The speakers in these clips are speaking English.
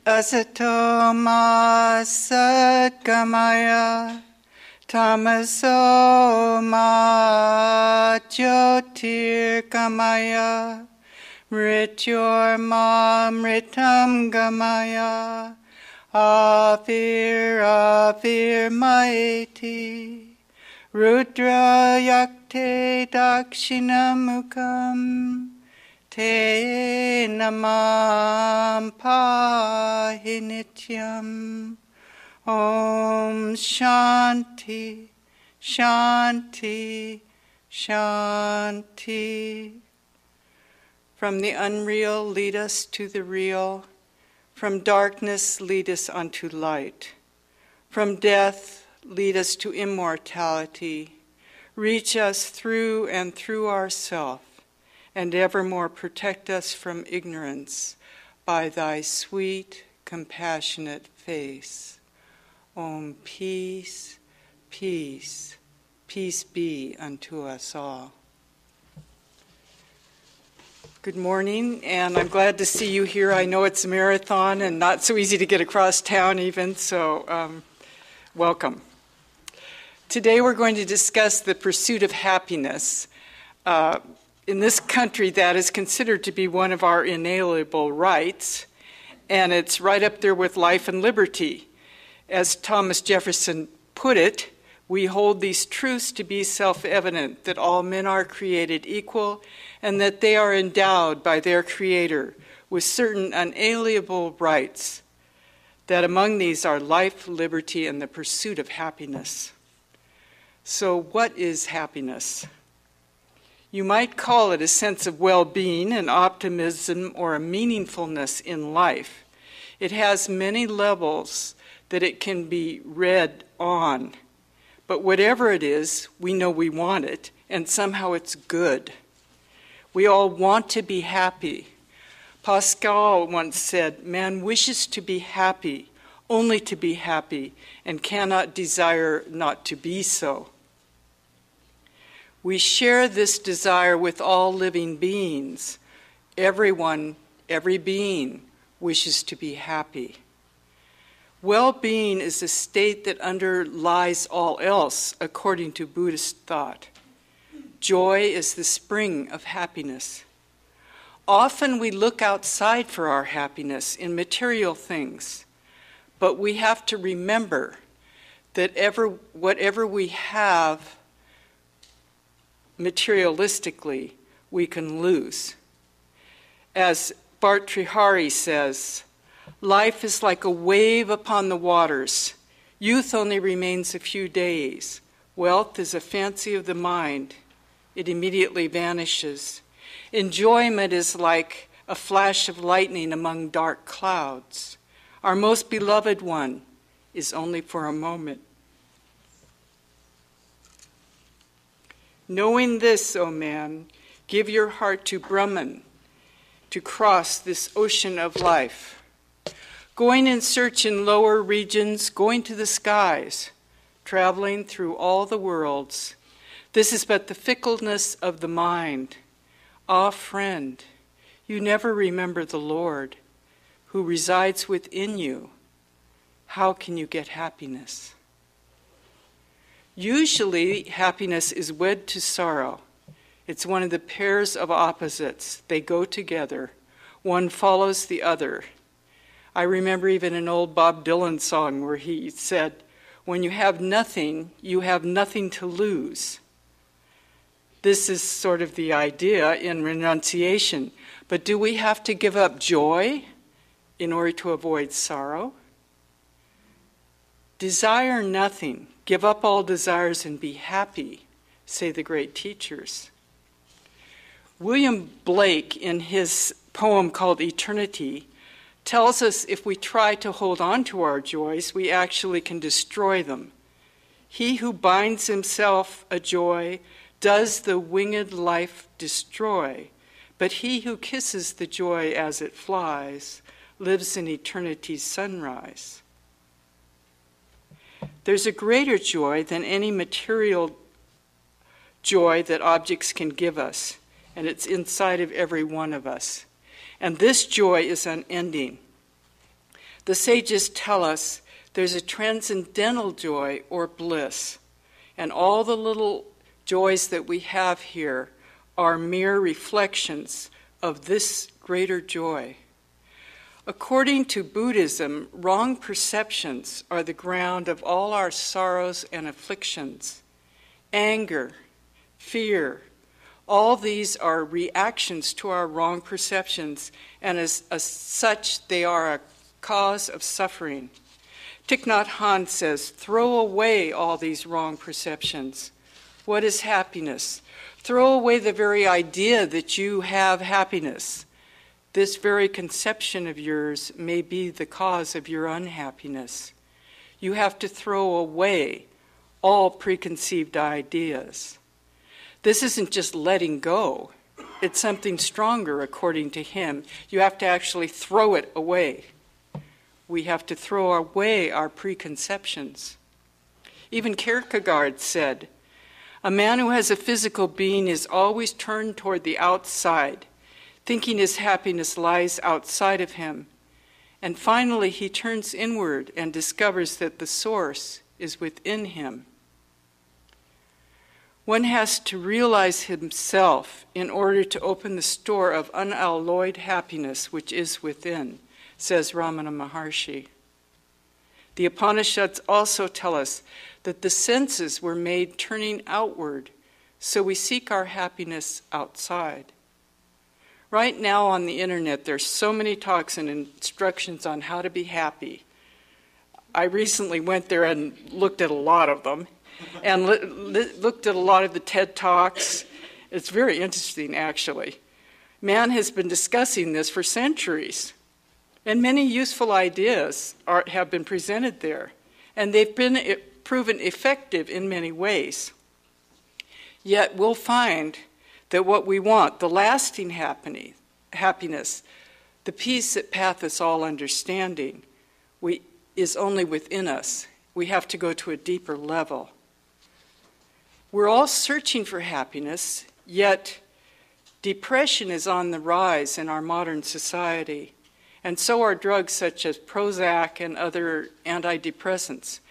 Asato ma satgamaya, tamaso ma jyotirgamaya, mrityor ma mritam gamaya, avir maeti, rudra yakte dakshinamukam, te namam pahi nityam. Om Shanti, Shanti, Shanti. From the unreal, lead us to the real. From darkness, lead us unto light. From death, lead us to immortality. Reach us through and through ourself, and evermore protect us from ignorance by thy sweet, compassionate face. Om, peace, peace, peace be unto us all. Good morning, and I'm glad to see you here. I know it's a marathon and not so easy to get across town even, so welcome. Today we're going to discuss the pursuit of happiness. In this country, that is considered to be one of our inalienable rights, and it's right up there with life and liberty. As Thomas Jefferson put it, we hold these truths to be self-evident, that all men are created equal and that they are endowed by their Creator with certain unalienable rights, that among these are life, liberty, and the pursuit of happiness. So what is happiness? You might call it a sense of well-being, an optimism, or a meaningfulness in life. It has many levels that it can be read on. But whatever it is, we know we want it, and somehow it's good. We all want to be happy. Pascal once said, "Man wishes to be happy, only to be happy, and cannot desire not to be so." We share this desire with all living beings. Everyone, every being wishes to be happy. Well-being is a state that underlies all else, according to Buddhist thought. Joy is the spring of happiness. Often we look outside for our happiness in material things, but we have to remember that whatever we have materialistically, we can lose. As Bhartrihari says, life is like a wave upon the waters. Youth only remains a few days. Wealth is a fancy of the mind. It immediately vanishes. Enjoyment is like a flash of lightning among dark clouds. Our most beloved one is only for a moment. Knowing this, O man, give your heart to Brahman, to cross this ocean of life. Going in search in lower regions, going to the skies, traveling through all the worlds. This is but the fickleness of the mind. Ah, friend, you never remember the Lord, who resides within you. How can you get happiness? Usually, happiness is wed to sorrow. It's one of the pairs of opposites. They go together. One follows the other. I remember even an old Bob Dylan song where he said, "When you have nothing to lose." This is sort of the idea in renunciation. But do we have to give up joy in order to avoid sorrow? Desire nothing. Give up all desires and be happy, say the great teachers. William Blake, in his poem called Eternity, tells us if we try to hold on to our joys, we actually can destroy them. He who binds himself a joy does the winged life destroy, but he who kisses the joy as it flies lives in eternity's sunrise. There's a greater joy than any material joy that objects can give us, and it's inside of every one of us. And this joy is unending. The sages tell us there's a transcendental joy or bliss, and all the little joys that we have here are mere reflections of this greater joy. According to Buddhism, wrong perceptions are the ground of all our sorrows and afflictions. Anger, fear, all these are reactions to our wrong perceptions, and as such, they are a cause of suffering. Thich Nhat Hanh says, throw away all these wrong perceptions. What is happiness? Throw away the very idea that you have happiness. This very conception of yours may be the cause of your unhappiness. You have to throw away all preconceived ideas. This isn't just letting go. It's something stronger, according to him. You have to actually throw it away. We have to throw away our preconceptions. Even Kierkegaard said, a man who has a physical being is always turned toward the outside, thinking his happiness lies outside of him. And finally, he turns inward and discovers that the source is within him. One has to realize himself in order to open the store of unalloyed happiness which is within, says Ramana Maharshi. The Upanishads also tell us that the senses were made turning outward, so we seek our happiness outside. Right now on the internet, there's so many talks and instructions on how to be happy. I recently went there and looked at a lot of them, and looked at a lot of the TED Talks. It's very interesting, actually. Man has been discussing this for centuries, and many useful ideas have been presented there, and they've been proven effective in many ways. Yet we'll find that what we want, the lasting happiness, the peace that passeth all understanding, is only within us. We have to go to a deeper level. We're all searching for happiness, yet depression is on the rise in our modern society, and so are drugs such as Prozac and other antidepressants.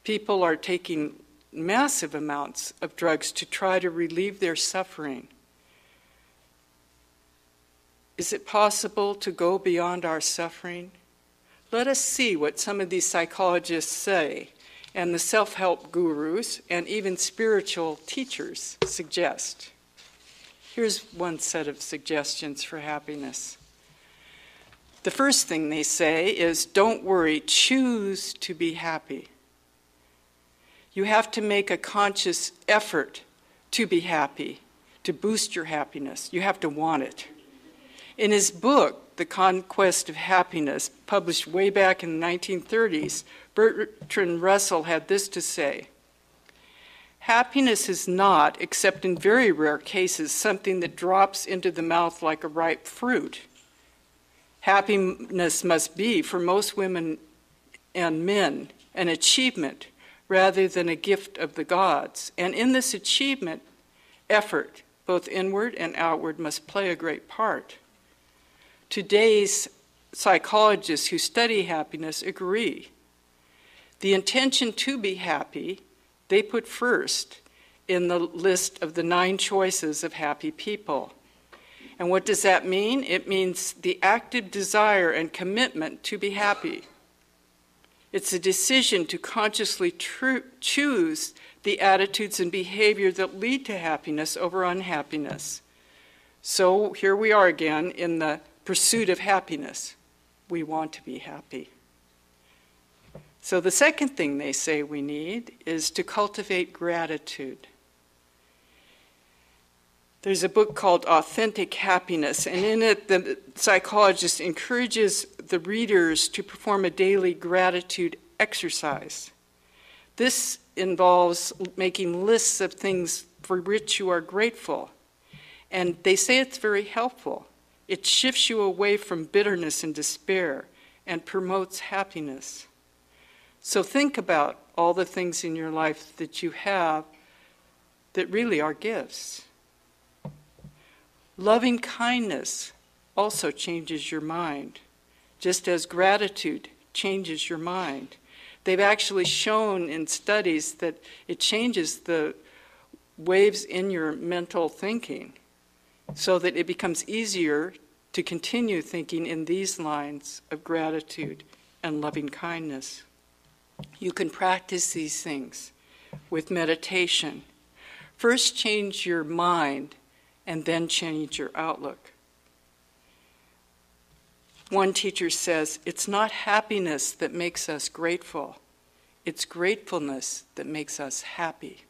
People are taking massive amounts of drugs to try to relieve their suffering. Is it possible to go beyond our suffering? Let us see what some of these psychologists say, and the self-help gurus and even spiritual teachers suggest. Here's one set of suggestions for happiness. The first thing they say is, don't worry, choose to be happy. You have to make a conscious effort to be happy, to boost your happiness. You have to want it. In his book, The Conquest of Happiness, published way back in the 1930s, Bertrand Russell had this to say: happiness is not, except in very rare cases, something that drops into the mouth like a ripe fruit. Happiness must be, for most women and men, an achievement rather than a gift of the gods. And in this achievement, effort, both inward and outward, must play a great part. Today's psychologists who study happiness agree. The intention to be happy, they put first in the list of the 9 choices of happy people. And what does that mean? It means the active desire and commitment to be happy. It's a decision to consciously choose the attitudes and behavior that lead to happiness over unhappiness. So here we are again in the pursuit of happiness. We want to be happy. So the second thing they say we need is to cultivate gratitude. There's a book called Authentic Happiness, and in it the psychologist encourages the readers to perform a daily gratitude exercise. This involves making lists of things for which you are grateful, and they say it's very helpful. It shifts you away from bitterness and despair and promotes happiness. So think about all the things in your life that you have that really are gifts. Loving kindness also changes your mind, just as gratitude changes your mind. They've actually shown in studies that it changes the waves in your mental thinking so that it becomes easier to continue thinking in these lines of gratitude and loving kindness. You can practice these things with meditation. First change your mind and then change your outlook. One teacher says, it's not happiness that makes us grateful, it's gratefulness that makes us happy.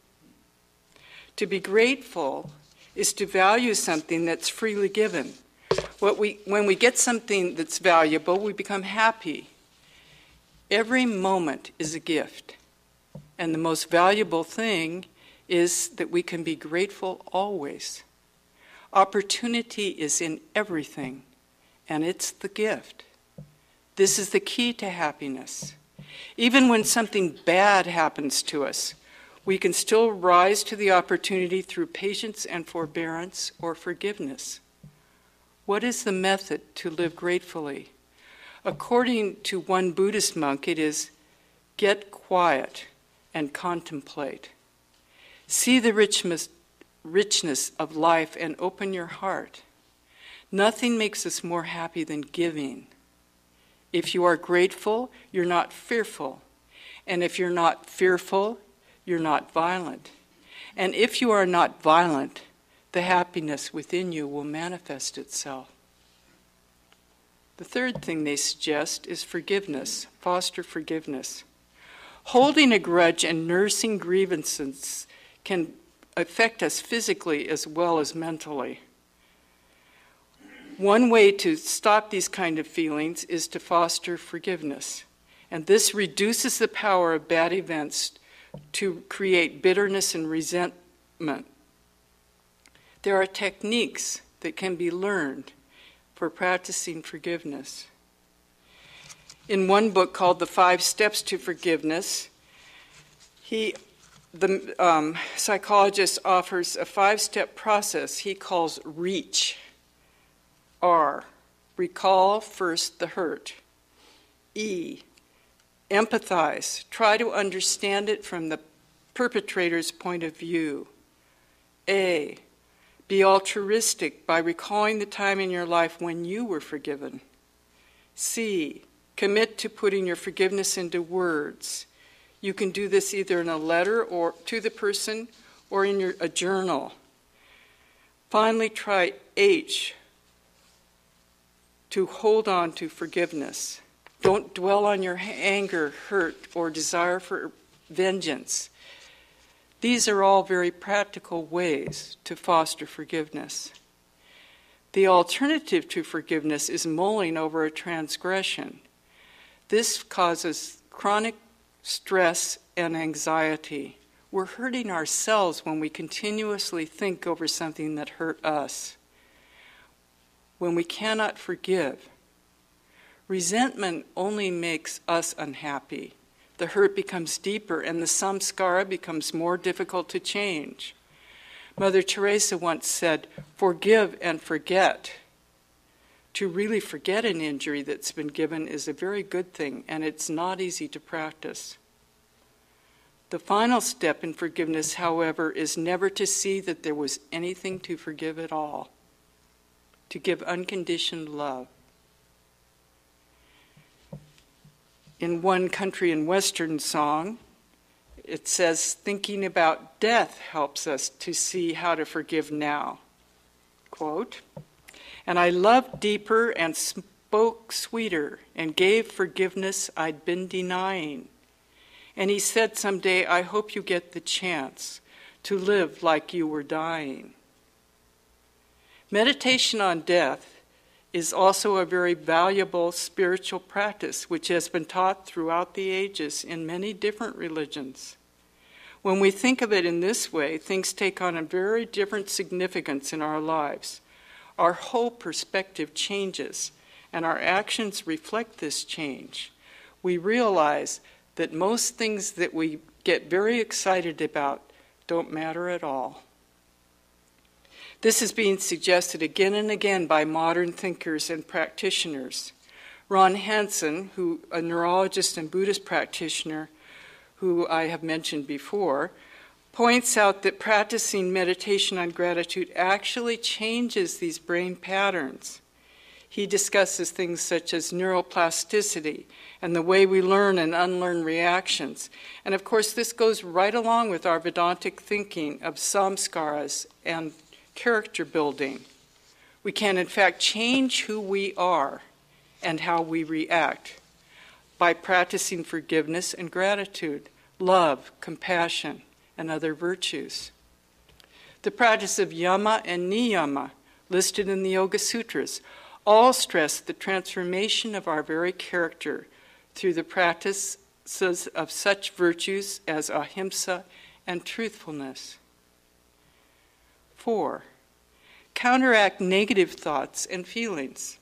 To be grateful is to value something that's freely given. When we get something that's valuable, we become happy. Every moment is a gift, and the most valuable thing is that we can be grateful always. Opportunity is in everything, and it's the gift. This is the key to happiness. Even when something bad happens to us, we can still rise to the opportunity through patience and forbearance or forgiveness. What is the method to live gratefully? According to one Buddhist monk, it is get quiet and contemplate. See the richness of life and open your heart. Nothing makes us more happy than giving. If you are grateful, you're not fearful. And if you're not fearful, you're not violent. And if you are not violent, the happiness within you will manifest itself. The third thing they suggest is forgiveness. Foster forgiveness. Holding a grudge and nursing grievances can affect us physically as well as mentally. One way to stop these kind of feelings is to foster forgiveness. And this reduces the power of bad events to create bitterness and resentment. There are techniques that can be learned for practicing forgiveness. In one book called The 5 Steps to Forgiveness, the psychologist offers a 5-step process he calls REACH. R, recall first the hurt. E, empathize, try to understand it from the perpetrator's point of view. A, be altruistic by recalling the time in your life when you were forgiven. C, commit to putting your forgiveness into words. You can do this either in a letter or to the person or in a journal. Finally, try H, to hold on to forgiveness. Don't dwell on your anger, hurt, or desire for vengeance. These are all very practical ways to foster forgiveness. The alternative to forgiveness is mulling over a transgression. This causes chronic stress and anxiety. We're hurting ourselves when we continuously think over something that hurt us. When we cannot forgive, resentment only makes us unhappy. The hurt becomes deeper and the samskara becomes more difficult to change. Mother Teresa once said, forgive and forget. To really forget an injury that's been given is a very good thing, and it's not easy to practice. The final step in forgiveness, however, is never to see that there was anything to forgive at all. To give unconditioned love. In one country and western song, it says, thinking about death helps us to see how to forgive now. Quote, and I loved deeper and spoke sweeter and gave forgiveness I'd been denying. And he said someday, I hope you get the chance to live like you were dying. Meditation on death is also a very valuable spiritual practice which has been taught throughout the ages in many different religions. When we think of it in this way, things take on a very different significance in our lives. Our whole perspective changes, and our actions reflect this change. We realize that most things that we get very excited about don't matter at all. This is being suggested again and again by modern thinkers and practitioners. Ron Hansen, a neurologist and Buddhist practitioner who I have mentioned before, points out that practicing meditation on gratitude actually changes these brain patterns. He discusses things such as neuroplasticity and the way we learn and unlearn reactions. And of course, this goes right along with our Vedantic thinking of samskaras and character building. We can, in fact, change who we are and how we react by practicing forgiveness and gratitude, love, compassion, and other virtues. The practice of yama and niyama, listed in the Yoga Sutras, all stress the transformation of our very character through the practices of such virtues as ahimsa and truthfulness. 4. Counteract negative thoughts and feelings.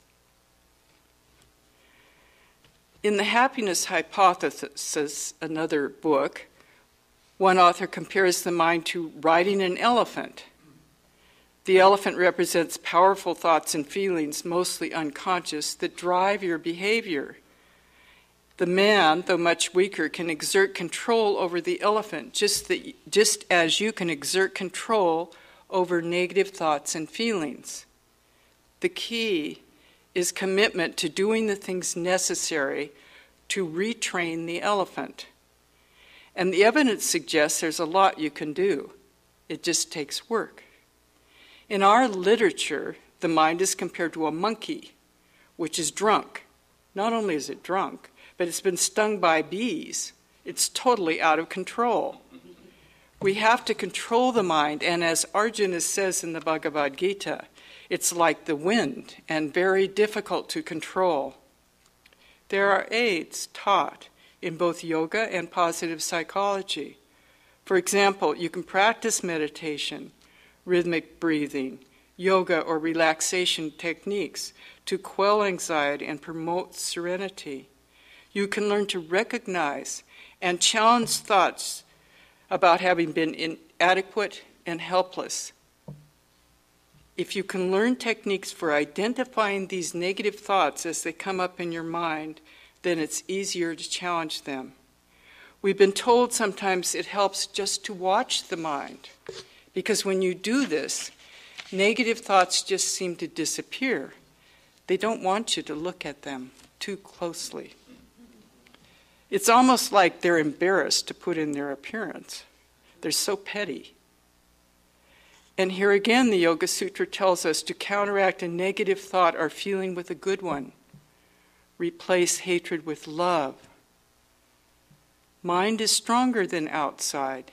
In The Happiness Hypothesis, another book, one author compares the mind to riding an elephant. The elephant represents powerful thoughts and feelings, mostly unconscious, that drive your behavior. The man, though much weaker, can exert control over the elephant, just as you can exert control over negative thoughts and feelings. The key is commitment to doing the things necessary to retrain the elephant. And the evidence suggests there's a lot you can do. It just takes work. In our literature, the mind is compared to a monkey, which is drunk. Not only is it drunk, but it's been stung by bees. It's totally out of control. We have to control the mind, and as Arjuna says in the Bhagavad Gita, it's like the wind and very difficult to control. There are aids taught in both yoga and positive psychology. For example, you can practice meditation, rhythmic breathing, yoga or relaxation techniques to quell anxiety and promote serenity. You can learn to recognize and challenge thoughts about having been inadequate and helpless. If you can learn techniques for identifying these negative thoughts as they come up in your mind, then it's easier to challenge them. We've been told sometimes it helps just to watch the mind, because when you do this, negative thoughts just seem to disappear. They don't want you to look at them too closely. It's almost like they're embarrassed to put in their appearance. They're so petty. And here again, the Yoga Sutra tells us to counteract a negative thought or feeling with a good one. Replace hatred with love. Mind is stronger than outside.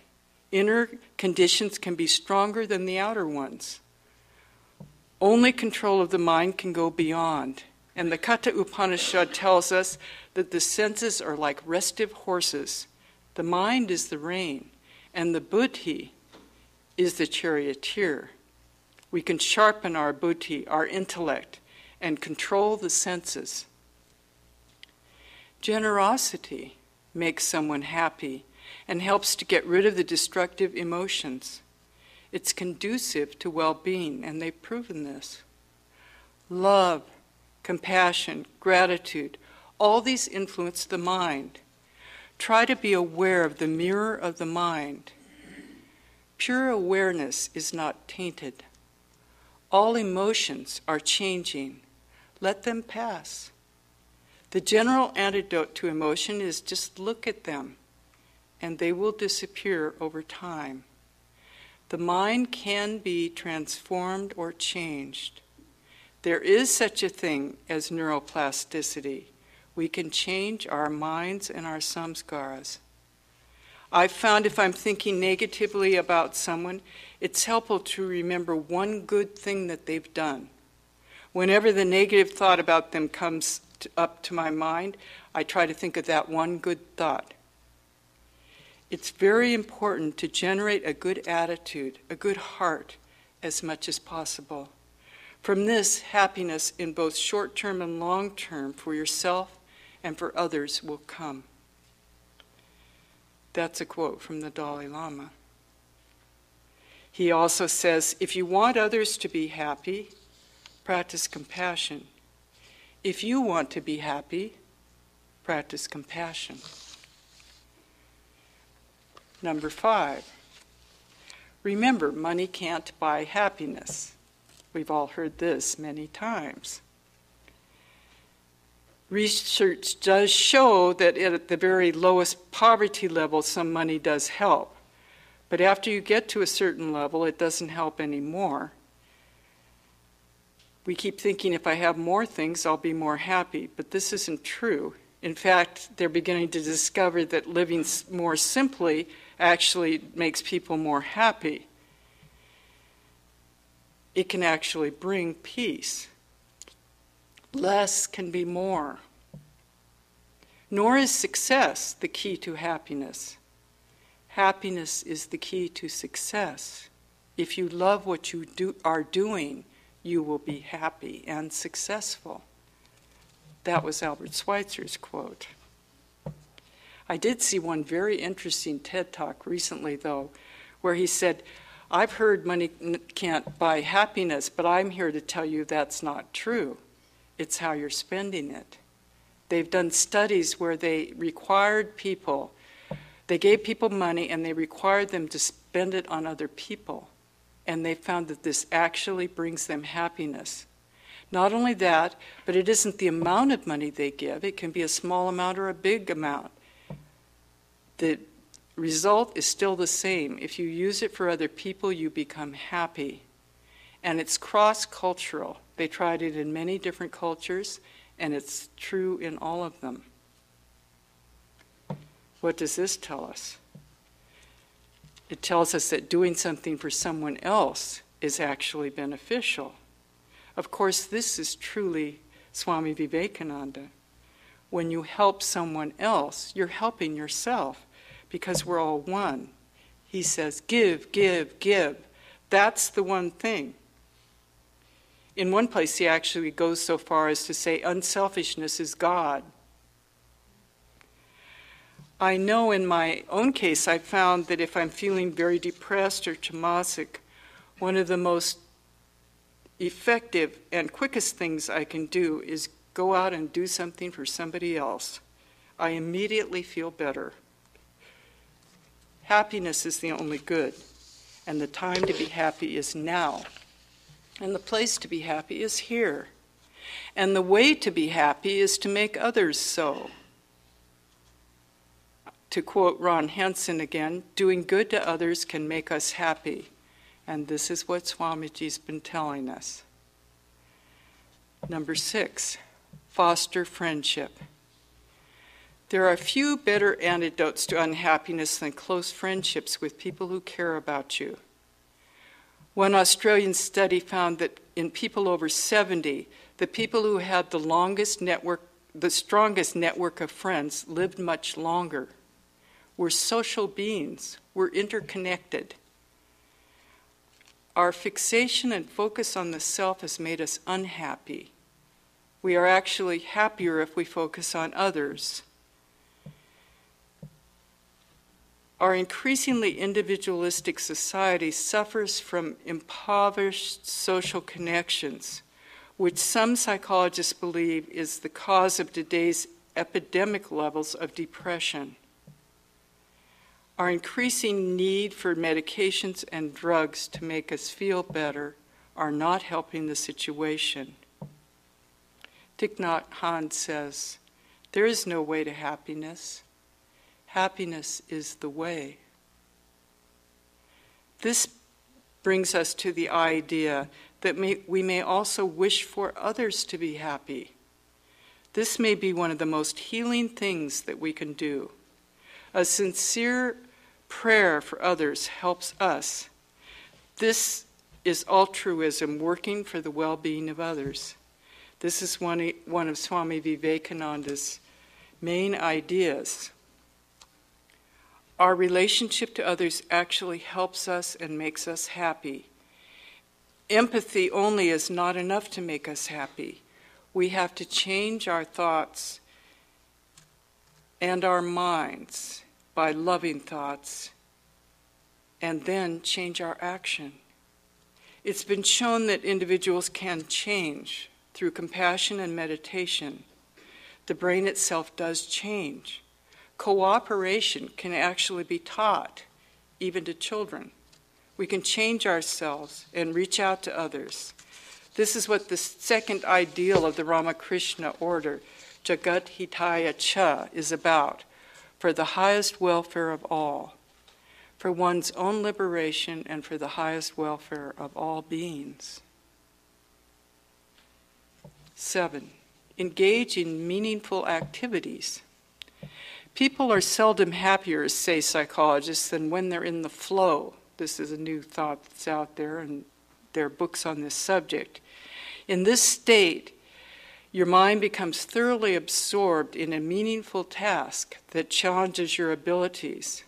Inner conditions can be stronger than the outer ones. Only control of the mind can go beyond. And the Katha Upanishad tells us that the senses are like restive horses. The mind is the rein, and the buddhi is the charioteer. We can sharpen our buddhi, our intellect, and control the senses. Generosity makes someone happy and helps to get rid of the destructive emotions. It's conducive to well-being, and they've proven this. Love, compassion, gratitude, all these influence the mind. Try to be aware of the mirror of the mind. Pure awareness is not tainted. All emotions are changing. Let them pass. The general antidote to emotion is just look at them, and they will disappear over time. The mind can be transformed or changed. There is such a thing as neuroplasticity. We can change our minds and our samskaras. I've found if I'm thinking negatively about someone, it's helpful to remember one good thing that they've done. Whenever the negative thought about them comes up to my mind, I try to think of that one good thought. It's very important to generate a good attitude, a good heart, as much as possible. From this, happiness in both short-term and long-term for yourself and for others will come. That's a quote from the Dalai Lama. He also says, if you want others to be happy, practice compassion. If you want to be happy, practice compassion. Number 5, remember, money can't buy happiness. We've all heard this many times. Research does show that at the very lowest poverty level, some money does help. But after you get to a certain level, it doesn't help anymore. We keep thinking if I have more things, I'll be more happy. But this isn't true. In fact, they're beginning to discover that living more simply actually makes people more happy. It can actually bring peace. Less can be more. Nor is success the key to happiness. Happiness is the key to success. If you love what you are doing, you will be happy and successful. That was Albert Schweitzer's quote. I did see one very interesting TED Talk recently, though, where he said, I've heard money can't buy happiness, but I'm here to tell you that's not true. It's how you're spending it. They've done studies where they required people, they gave people money and they required them to spend it on other people. And they found that this actually brings them happiness. Not only that, but it isn't the amount of money they give. It can be a small amount or a big amount. The result is still the same. If you use it for other people, you become happy. And it's cross-cultural. They tried it in many different cultures, and it's true in all of them. What does this tell us? It tells us that doing something for someone else is actually beneficial. Of course, this is truly Swami Vivekananda. When you help someone else, you're helping yourself, because we're all one. He says, give, give, give. That's the one thing. In one place, he actually goes so far as to say, unselfishness is God. I know in my own case, I found that if I'm feeling very depressed or tamasic, one of the most effective and quickest things I can do is go out and do something for somebody else. I immediately feel better. Happiness is the only good, and the time to be happy is now. And the place to be happy is here. And the way to be happy is to make others so. To quote Ron Henson again, doing good to others can make us happy. And this is what Swamiji's been telling us. Number 6, foster friendship. There are few better antidotes to unhappiness than close friendships with people who care about you. One Australian study found that in people over 70, the people who had the strongest network of friends lived much longer. We're social beings. We're interconnected. Our fixation and focus on the self has made us unhappy. We are actually happier if we focus on others. Our increasingly individualistic society suffers from impoverished social connections, which some psychologists believe is the cause of today's epidemic levels of depression. Our increasing need for medications and drugs to make us feel better are not helping the situation. Thich Nhat Hanh says, there is no way to happiness. Happiness is the way. This brings us to the idea that we may also wish for others to be happy. This may be one of the most healing things that we can do. A sincere prayer for others helps us. This is altruism, working for the well-being of others. This is one of Swami Vivekananda's main ideas. Our relationship to others actually helps us and makes us happy. Empathy only is not enough to make us happy. We have to change our thoughts and our minds by loving thoughts, and then change our action. It's been shown that individuals can change through compassion and meditation, the brain itself does change. Cooperation can actually be taught, even to children. We can change ourselves and reach out to others. This is what the second ideal of the Ramakrishna order, Jagat Hitaya Cha, is about, for the highest welfare of all, for one's own liberation and for the highest welfare of all beings. 7. Engage in meaningful activities. People are seldom happier, say psychologists, than when they're in the flow. This is a new thought that's out there, and there are books on this subject. In this state, your mind becomes thoroughly absorbed in a meaningful task that challenges your abilities.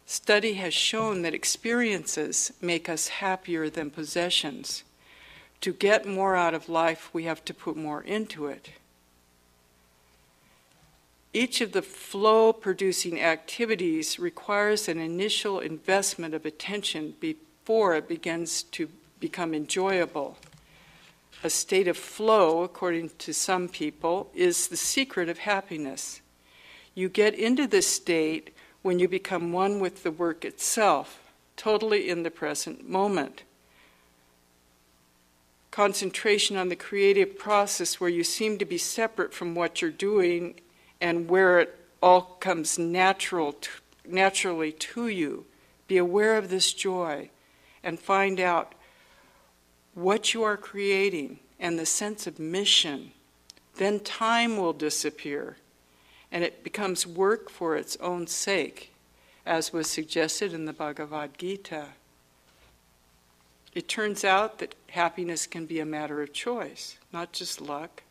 Study has shown that experiences make us happier than possessions. To get more out of life, we have to put more into it. Each of the flow-producing activities requires an initial investment of attention before it begins to become enjoyable. A state of flow, according to some people, is the secret of happiness. You get into this state when you become one with the work itself, totally in the present moment. Concentration on the creative process where you seem to be separate from what you're doing and where it all comes naturally to you. Be aware of this joy and find out what you are creating and the sense of mission. Then time will disappear and it becomes work for its own sake, as was suggested in the Bhagavad Gita. It turns out that happiness can be a matter of choice, not just luck.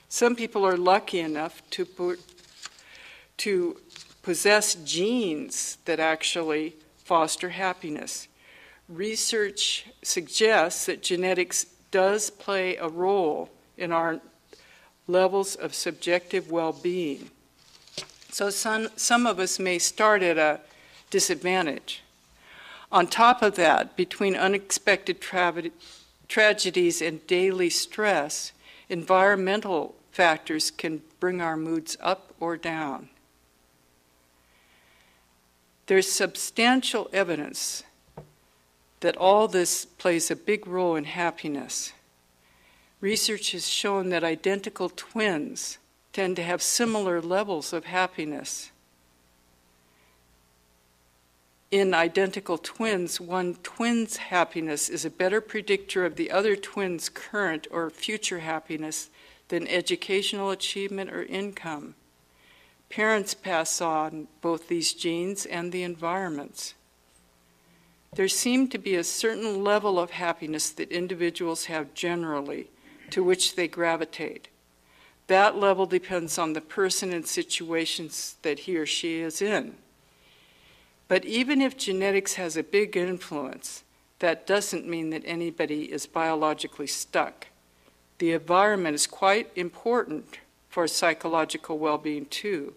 Some people are lucky enough to possess genes that actually foster happiness. Research suggests that genetics does play a role in our levels of subjective well-being. So some of us may start at a disadvantage. On top of that, between unexpected tragedies and daily stress, environmental factors can bring our moods up or down. There's substantial evidence that all this plays a big role in happiness. Research has shown that identical twins tend to have similar levels of happiness. In identical twins, one twin's happiness is a better predictor of the other twin's current or future happiness than educational achievement or income. Parents pass on both these genes and the environments. There seems to be a certain level of happiness that individuals have generally, to which they gravitate. That level depends on the person and situations that he or she is in. But even if genetics has a big influence, that doesn't mean that anybody is biologically stuck. The environment is quite important for psychological well-being too.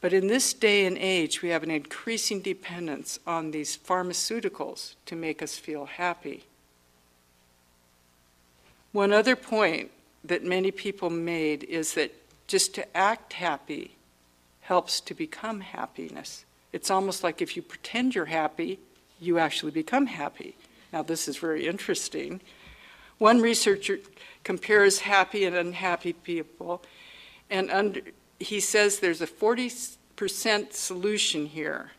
But in this day and age, we have an increasing dependence on these pharmaceuticals to make us feel happy. One other point that many people made is that just to act happy helps to become happiness. It's almost like if you pretend you're happy, you actually become happy. Now, this is very interesting. One researcher compares happy and unhappy people, and he says there's a 40% solution here.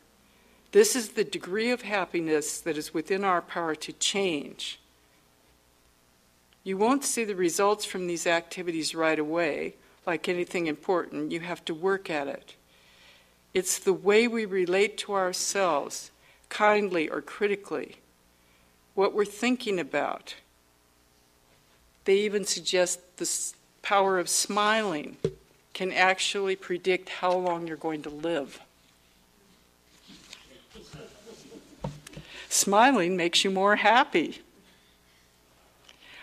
This is the degree of happiness that is within our power to change. You won't see the results from these activities right away. Like anything important, you have to work at it. It's the way we relate to ourselves, kindly or critically, what we're thinking about. They even suggest the power of smiling can actually predict how long you're going to live. Smiling makes you more happy.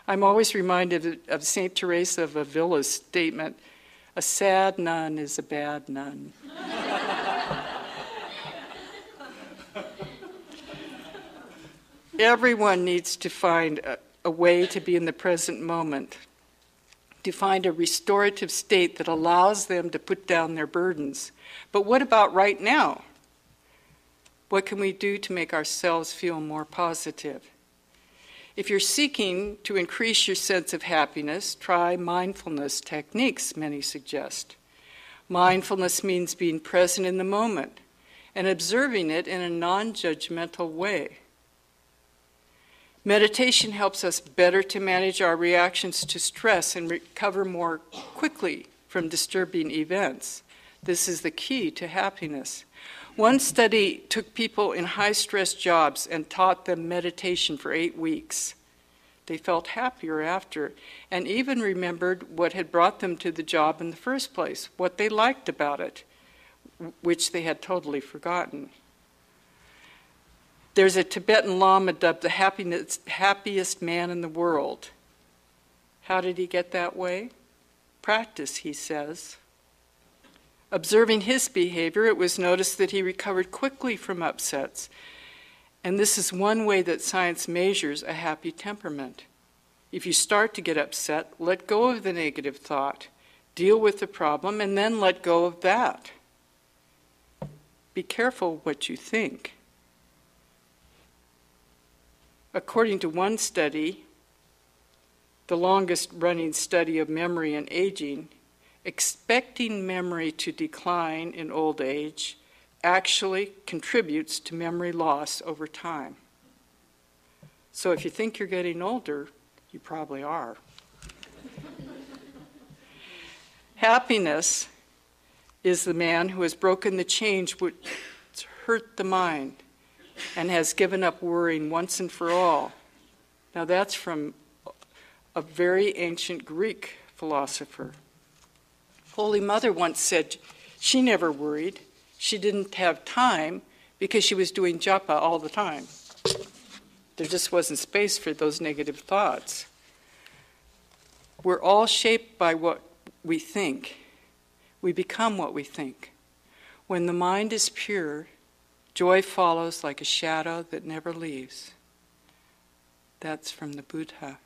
I'm always reminded of St. Teresa of Avila's statement, "A sad nun is a bad nun." Everyone needs to find a way to be in the present moment, to find a restorative state that allows them to put down their burdens. But what about right now? What can we do to make ourselves feel more positive? If you're seeking to increase your sense of happiness, try mindfulness techniques, many suggest. Mindfulness means being present in the moment and observing it in a non-judgmental way. Meditation helps us better to manage our reactions to stress and recover more quickly from disturbing events. This is the key to happiness. One study took people in high-stress jobs and taught them meditation for 8 weeks. They felt happier after, and even remembered what had brought them to the job in the first place, what they liked about it, which they had totally forgotten. There's a Tibetan Lama dubbed the happiest man in the world. How did he get that way? Practice, he says. Observing his behavior, it was noticed that he recovered quickly from upsets. And this is one way that science measures a happy temperament. If you start to get upset, let go of the negative thought, deal with the problem, and then let go of that. Be careful what you think. According to one study, the longest running study of memory and aging, expecting memory to decline in old age actually contributes to memory loss over time. So if you think you're getting older, you probably are. Happiness is the man who has broken the chains which hurt the mind and has given up worrying once and for all. Now that's from a very ancient Greek philosopher. Holy Mother once said she never worried. She didn't have time because she was doing japa all the time. There just wasn't space for those negative thoughts. We're all shaped by what we think. We become what we think. When the mind is pure, joy follows like a shadow that never leaves. That's from the Buddha.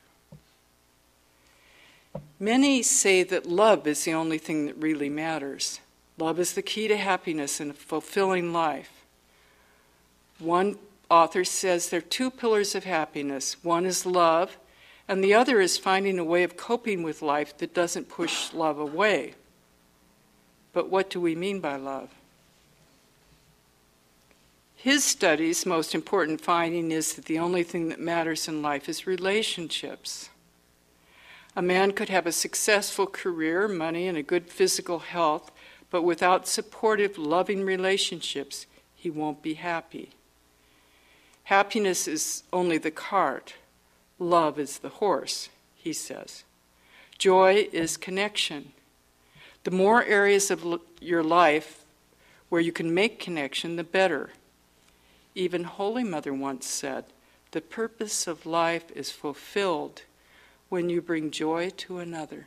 Many say that love is the only thing that really matters. Love is the key to happiness and a fulfilling life. One author says there are 2 pillars of happiness. One is love, and the other is finding a way of coping with life that doesn't push love away. But what do we mean by love? His study's most important finding is that the only thing that matters in life is relationships. A man could have a successful career, money, and a good physical health, but without supportive, loving relationships, he won't be happy. Happiness is only the cart. Love is the horse, he says. Joy is connection. The more areas of your life where you can make connection, the better. Even Holy Mother once said, the purpose of life is fulfilled when you bring joy to another.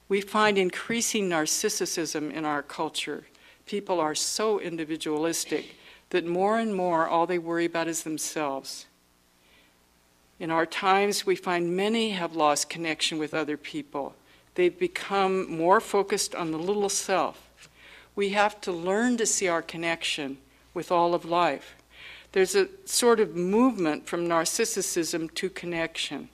We find increasing narcissism in our culture. People are so individualistic that more and more all they worry about is themselves. In our times, we find many have lost connection with other people. They've become more focused on the little self. We have to learn to see our connection with all of life. There's a sort of movement from narcissism to connection.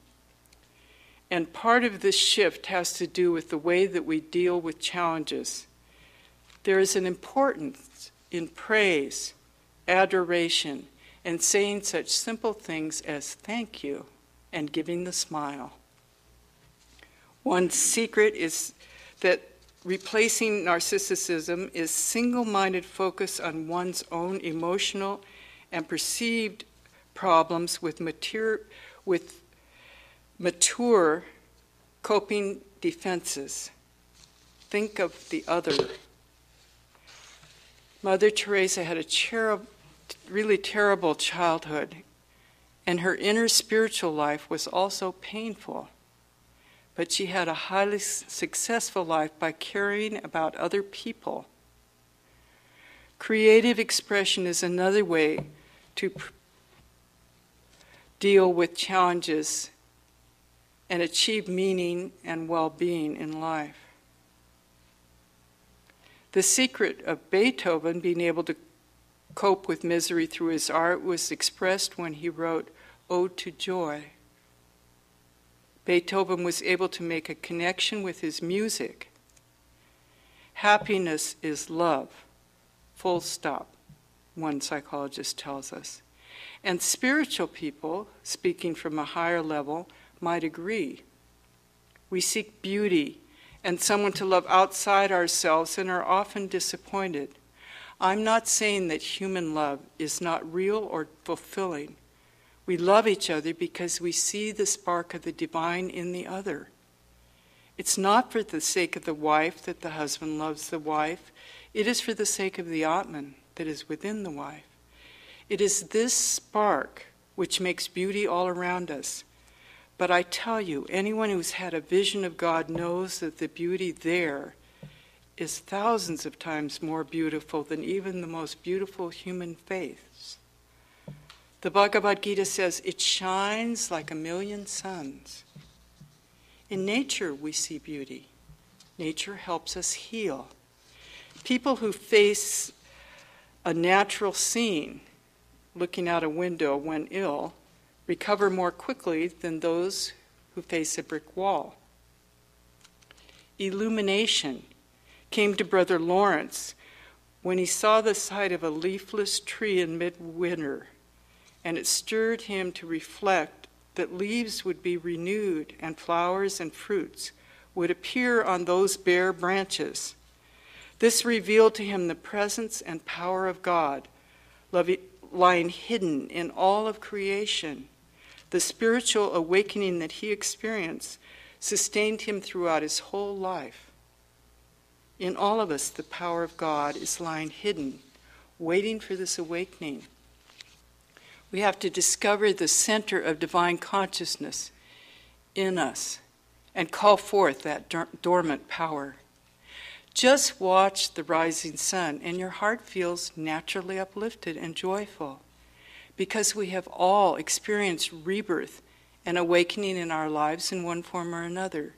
And part of this shift has to do with the way that we deal with challenges. There is an importance in praise, adoration, and saying such simple things as thank you and giving the smile. One secret is that replacing narcissism is single-minded focus on one's own emotional and perceived problems with mature coping defenses. Think of the other. Mother Teresa had a really terrible childhood, and her inner spiritual life was also painful. But she had a highly successful life by caring about other people. Creative expression is another way deal with challenges, and achieve meaning and well-being in life. The secret of Beethoven being able to cope with misery through his art was expressed when he wrote Ode to Joy. Beethoven was able to make a connection with his music. Happiness is love, full stop, one psychologist tells us. And spiritual people, speaking from a higher level, might agree. We seek beauty and someone to love outside ourselves and are often disappointed. I'm not saying that human love is not real or fulfilling. We love each other because we see the spark of the divine in the other. It's not for the sake of the wife that the husband loves the wife. It is for the sake of the Atman that is within the wife. It is this spark which makes beauty all around us. But I tell you, anyone who's had a vision of God knows that the beauty there is thousands of times more beautiful than even the most beautiful human faiths. The Bhagavad Gita says, it shines like a million suns. In nature we see beauty. Nature helps us heal. People who face a natural scene, looking out a window when ill, recover more quickly than those who face a brick wall. Illumination came to Brother Lawrence when he saw the sight of a leafless tree in midwinter, and it stirred him to reflect that leaves would be renewed and flowers and fruits would appear on those bare branches. This revealed to him the presence and power of God, lying hidden in all of creation. The spiritual awakening that he experienced sustained him throughout his whole life. In all of us, the power of God is lying hidden, waiting for this awakening. We have to discover the center of divine consciousness in us and call forth that dormant power. Just watch the rising sun and your heart feels naturally uplifted and joyful, because we have all experienced rebirth and awakening in our lives in one form or another.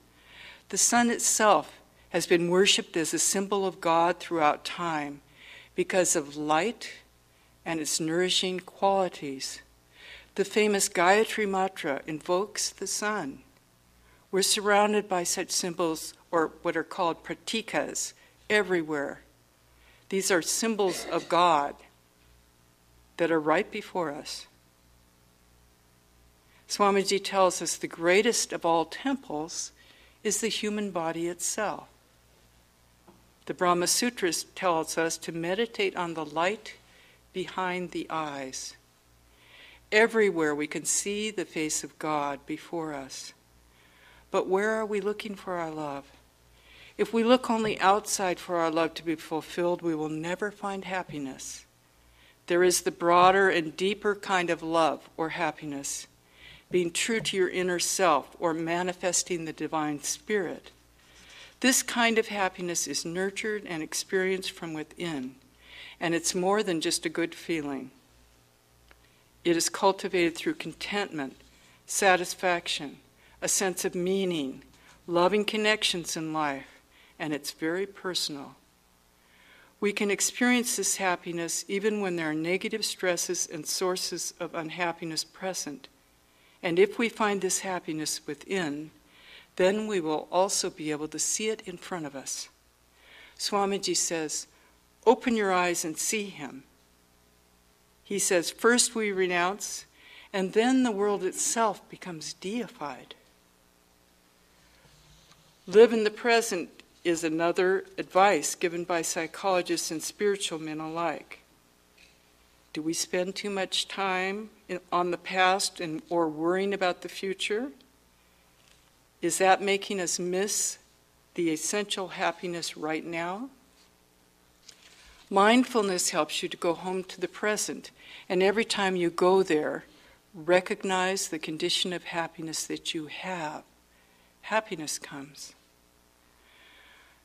The sun itself has been worshipped as a symbol of God throughout time because of light and its nourishing qualities. The famous Gayatri Mantra invokes the sun. We're surrounded by such symbols, or what are called pratikas, everywhere. These are symbols of God that are right before us. Swamiji tells us the greatest of all temples is the human body itself. The Brahma Sutras tells us to meditate on the light behind the eyes. Everywhere we can see the face of God before us. But where are we looking for our love? If we look only outside for our love to be fulfilled, we will never find happiness. There is the broader and deeper kind of love or happiness, being true to your inner self or manifesting the divine spirit. This kind of happiness is nurtured and experienced from within, and it's more than just a good feeling. It is cultivated through contentment, satisfaction, a sense of meaning, loving connections in life, and it's very personal. We can experience this happiness even when there are negative stresses and sources of unhappiness present. And if we find this happiness within, then we will also be able to see it in front of us. Swamiji says, open your eyes and see him. He says, first we renounce, and then the world itself becomes deified. Live in the present is another advice given by psychologists and spiritual men alike. Do we spend too much time on the past or worrying about the future? Is that making us miss the essential happiness right now? Mindfulness helps you to go home to the present, and every time you go there, recognize the condition of happiness that you have. Happiness comes.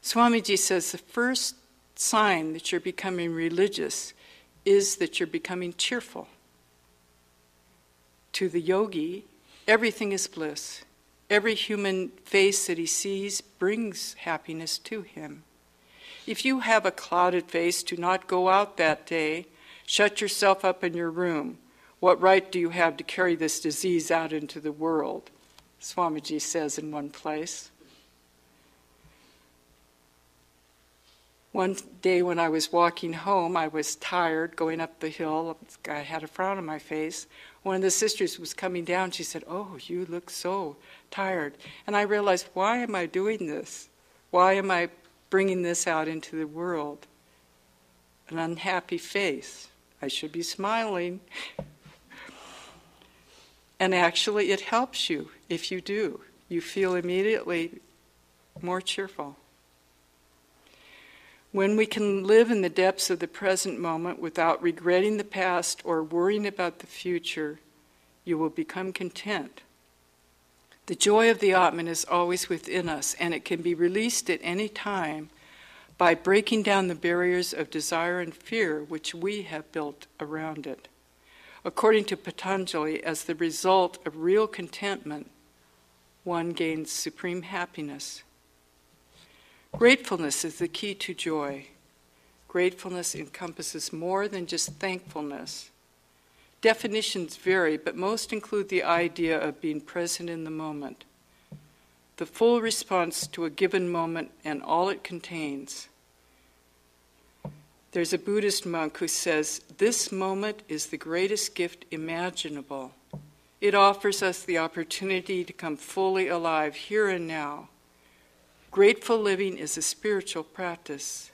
Swamiji says the first sign that you're becoming religious is that you're becoming cheerful. To the yogi, everything is bliss. Every human face that he sees brings happiness to him. If you have a clouded face, do not go out that day. Shut yourself up in your room. What right do you have to carry this disease out into the world? Swamiji says in one place. One day when I was walking home, I was tired going up the hill. I had a frown on my face. One of the sisters was coming down. She said, "Oh, you look so tired." And I realized, why am I doing this? Why am I bringing this out into the world? An unhappy face. I should be smiling. And actually, it helps you if you do. You feel immediately more cheerful. When we can live in the depths of the present moment without regretting the past or worrying about the future, you will become content. The joy of the Atman is always within us, and it can be released at any time by breaking down the barriers of desire and fear which we have built around it. According to Patanjali, as the result of real contentment, one gains supreme happiness. Gratefulness is the key to joy. Gratefulness encompasses more than just thankfulness. Definitions vary, but most include the idea of being present in the moment, the full response to a given moment and all it contains. There's a Buddhist monk who says, "This moment is the greatest gift imaginable. It offers us the opportunity to come fully alive here and now. Grateful living is a spiritual practice."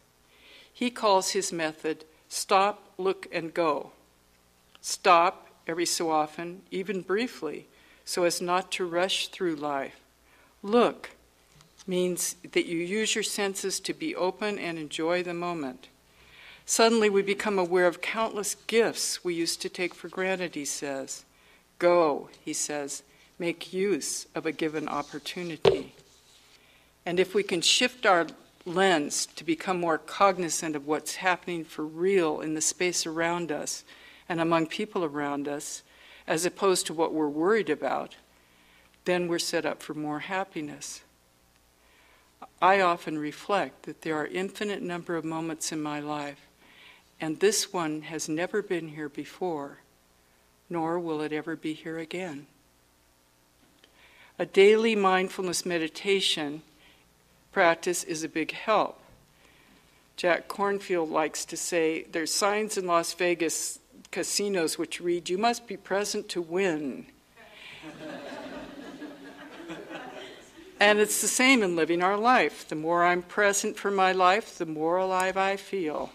He calls his method stop, look, and go. Stop every so often, even briefly, so as not to rush through life. Look means that you use your senses to be open and enjoy the moment. Suddenly we become aware of countless gifts we used to take for granted, he says. Go, he says, make use of a given opportunity. And if we can shift our lens to become more cognizant of what's happening for real in the space around us and among people around us, as opposed to what we're worried about, then we're set up for more happiness. I often reflect that there are an infinite number of moments in my life, and this one has never been here before, nor will it ever be here again. A daily mindfulness meditation practice is a big help. Jack Kornfield likes to say, there's signs in Las Vegas casinos which read, "You must be present to win." And it's the same in living our life. The more I'm present for my life, the more alive I feel.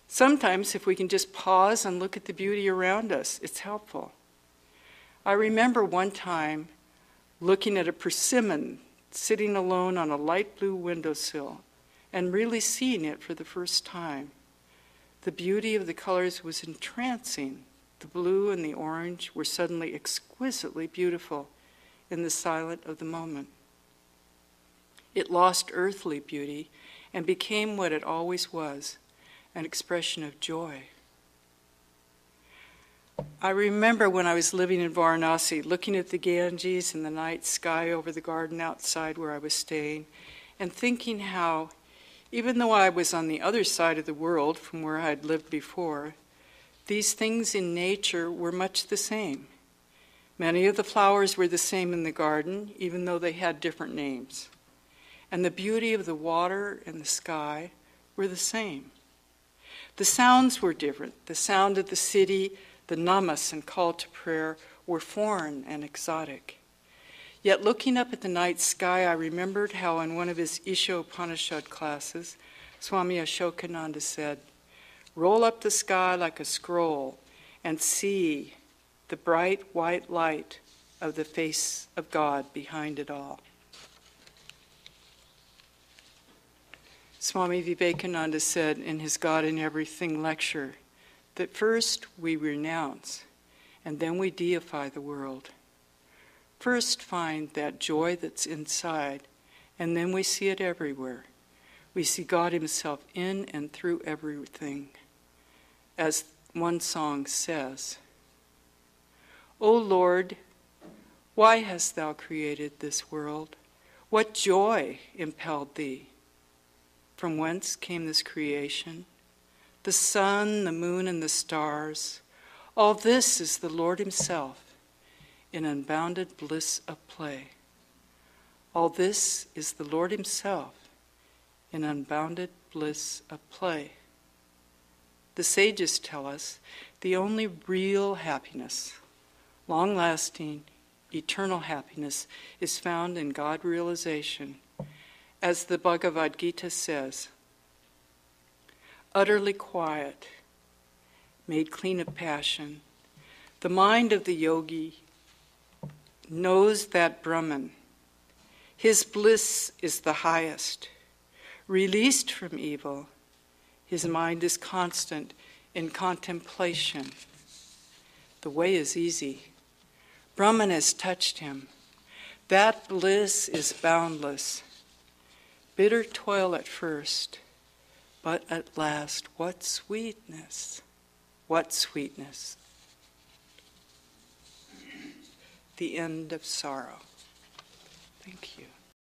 Sometimes if we can just pause and look at the beauty around us, it's helpful. I remember one time looking at a persimmon sitting alone on a light blue windowsill and really seeing it for the first time. The beauty of the colors was entrancing. The blue and the orange were suddenly exquisitely beautiful in the silence of the moment. It lost earthly beauty and became what it always was, an expression of joy. I remember when I was living in Varanasi, looking at the Ganges and the night sky over the garden outside where I was staying, and thinking how, even though I was on the other side of the world from where I had lived before, these things in nature were much the same. Many of the flowers were the same in the garden, even though they had different names. And the beauty of the water and the sky were the same. The sounds were different. The sound of the city, the namas and call to prayer, were foreign and exotic. Yet looking up at the night sky, I remembered how in one of his Isha Upanishad classes, Swami Ashokananda said, "Roll up the sky like a scroll and see the bright white light of the face of God behind it all." Swami Vivekananda said in his God in Everything lecture that first we renounce and then we deify the world. First find that joy that's inside, and then we see it everywhere. We see God himself in and through everything. As one song says, O Lord, why hast thou created this world? What joy impelled thee? From whence came this creation? The sun, the moon, and the stars, all this is the Lord himself in unbounded bliss of play. All this is the Lord himself in unbounded bliss of play. The sages tell us the only real happiness, long-lasting, eternal happiness, is found in God realization. As the Bhagavad Gita says, utterly quiet, made clean of passion, the mind of the yogi knows that Brahman. His bliss is the highest. Released from evil, his mind is constant in contemplation. The way is easy. Brahman has touched him. That bliss is boundless. Bitter toil at first, but at last, what sweetness! What sweetness! The end of sorrow. Thank you.